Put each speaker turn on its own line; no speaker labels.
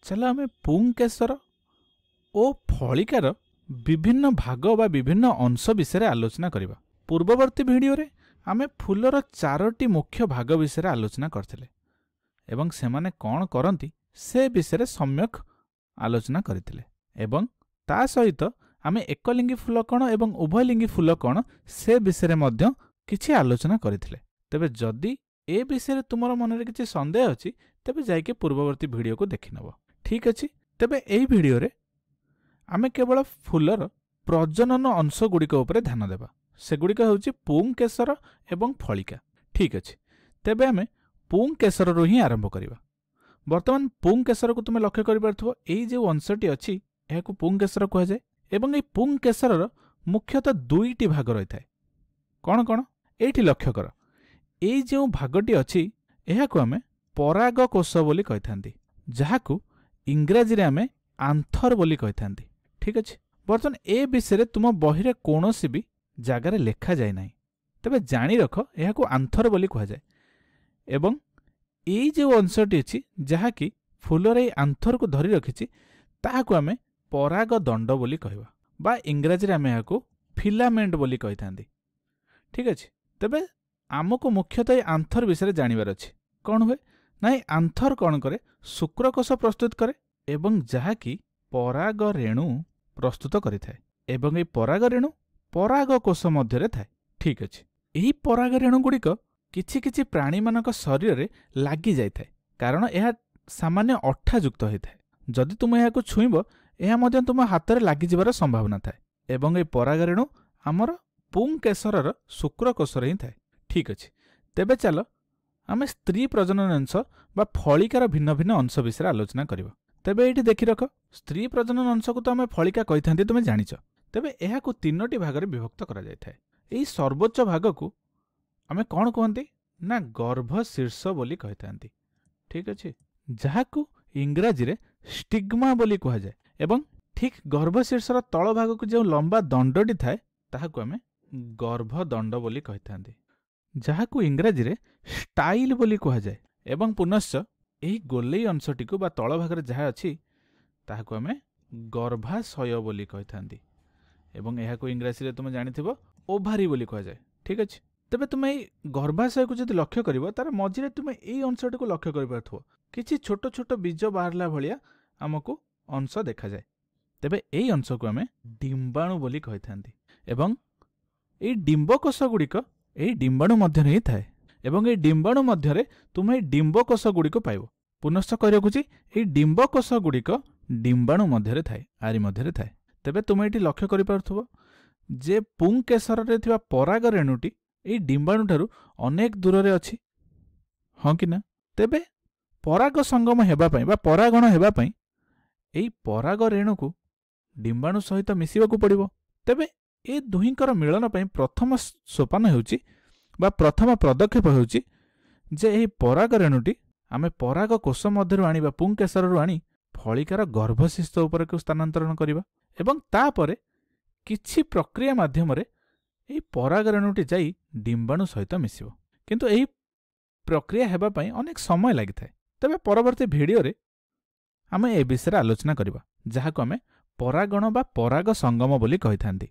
चल आम पुंकेसर और फलिकार विभिन्न भाग बा विभिन्न अंश विषय आलोचना करबा। पूर्ववर्ती भिडियो रे आमे फूलर चारोटी मुख्य भाग विषय आलोचना करथिले एवं सेमाने कौन करती से विषय सम्यक आलोचना करथिले एवं ता सहित आमे एकलिंगी फूल कौन एवं उभयलिंगी फूल कौन से विषय मध्य किछि आलोचना करथिले। तेबे जदि ए विषय तुमर मन रे किछि संदेह अछि तेबे जाइके पूर्ववर्ती भिडियो को देखि नब। ठीक अछि। तेबे एई भिडियो रे आमे केवल फूलर प्रजनन अंश गुड़िक उपरे ध्यान देबा। सेगुड़िक होउछि पुंकेसर एवं फलिका। ठीक अछि। तेबे आमे पुंकेसर रु ही आरंभ करिबा। वर्तमान पुंकेसर को तुमे लक्ष्य करि पारथबो एई जे अंशटी अछि एहाकु पुंकेसर कहै जाय एवं एई पुंकेसरर मुख्यतः दुईटी भाग रहि थाए। कोन कोन एठी लक्ष्य कर। एई जे भागटी अछि एहाकु आमे पराग कोश बोली कहिथांती, जाहाकु इंग्राजी रे आमे आंथर बोली कहिथांती। ठीक अछि। वर्तमान ए विषय तुम बहिरे कोनोसी भी जगार लेखा जाए नाही, तबे जानी रख एहाकु आंथर बोली कह जाए एवं एई जे अंशटी अछि जहाकि फूलर ए आंथर को धरी रखिछि ताहाकु आमे पराग दंड बोली कहबा बा इंग्राजी रे आमे एहाकु फिलामेंट बोली कहिथांती। ठीक अछि। तबे आमको मुख्यतः ए आंथर विषय जानिबार अछि। कौन हुए ना ए आंथर कौन करे शुक्रकोश प्रस्तुत करे एवं जहाकि पराग रेणु प्रस्तुत करि थाए एवं ए पराग रेणु पराग कोश मध्य थाए। ठीक अछि। एही पराग रेणु गुड़िक किछि किछि प्राणी मानक शरीर रे लागी जाय थाए कारण यह सामान्य अठा युक्त होय थाए। जदि तुम एहाकु छुइब एहा मध्य तुम हाथ रे लागी जिबार संभावना थाए एवं ए पराग रेणु हमर पुंकेसरर शुक्रकोश रे ही थाए। ठीक अछि। तेबे चल आमे स्त्री प्रजनन अंश बा फलिकार भिन्न भिन्न अंश विषय आलोचना करिबा। तेबे एठी देखि रख स्त्री प्रजनन अंश को तो आमे फलिका कहिथांती तुमे जानिच। तेबे एहाकु तीनोटी भागरे विभक्त करा जाय थाए। एई सर्वोच्च भाग को आमे कोन कहंती ना गर्भ शीर्ष बोली कहिथांती। ठीक अछि। जाहाकु इंग्राजी रे स्टिग्मा बोली कहा जाय एवं ठीक गर्भ शीर्षर तळ भाग को जो लंबा दंडटी थाए ताहाकु आमे गर्भ दंड बोली कहिथांती, जाहाकु इंग्राजी रे स्टाइल बोली कहा जाय एवं पुनश्च एही गोलेई अंशटी को बा तळ भागरे जहा अछि ताहाकु आमे गर्भाशय बोली कहिथांती एवं एहाकु इंग्राजी रे तुम जानिथिबो ओभारी बोली कहा जाय। ठीक अछि। तबे तुम एई गर्भाशय को जदि लक्ष्य करिवो तार मझिरे तुम एई अंशटी को लक्ष्य करि पारथबो किछि छोट छोट बीज बाहरला भलिया हमकु अंश देखा जाय। तबे एई अंश को आमे डिंबाणु बोली कहिथांती एवं एई डिंबकोश गुड़िक एई डिंबाणु मध्य ही थाए एवं एई डिंबाणु मध्य तुम एई डिंबकोश गुड़िक पाइबो। पुनश्च कहि रखुछि एई डिंबकोश गुड़िक डिंबाणु मध्य थाए आरि मध्य थाए। तेबे तुम एठी लक्ष्य करि पारथबो जे पुंकेसर रे थिबा पराग रेणुटी एई डिंबाणु ठारू अनेक दूर रे अछि। हां कि ना। तेबे पराग संगम हेबा पई बा परागण हेबा पई एई पराग रेणु को डिंबाणु सहित मिसिबा को पड़िबो। तेबे ए दुहिंकर मिलन पई प्रथम सोपान हेउची बा प्रथम पदक्षेप हेउची जे एही पराग रेणुटी आमे पराग कोश मध्यरु आनिबा पुंकेसर रु आनी फलिकार गर्भशिष्ट उपर को स्थानांतरण करिबा एवं तापरे किछि प्रक्रिया माध्यम रे एही पराग रेणुटी जाई डिंबाणु सहित मिसिबो। किंतु एही प्रक्रिया हेबा पई अनेक समय लागि थाए। तबे परवर्ती भिडियो रे आमे ए विषय आलोचना करिबा जाहाको आमे परागण बा पराग संगम बोली कहिथांती।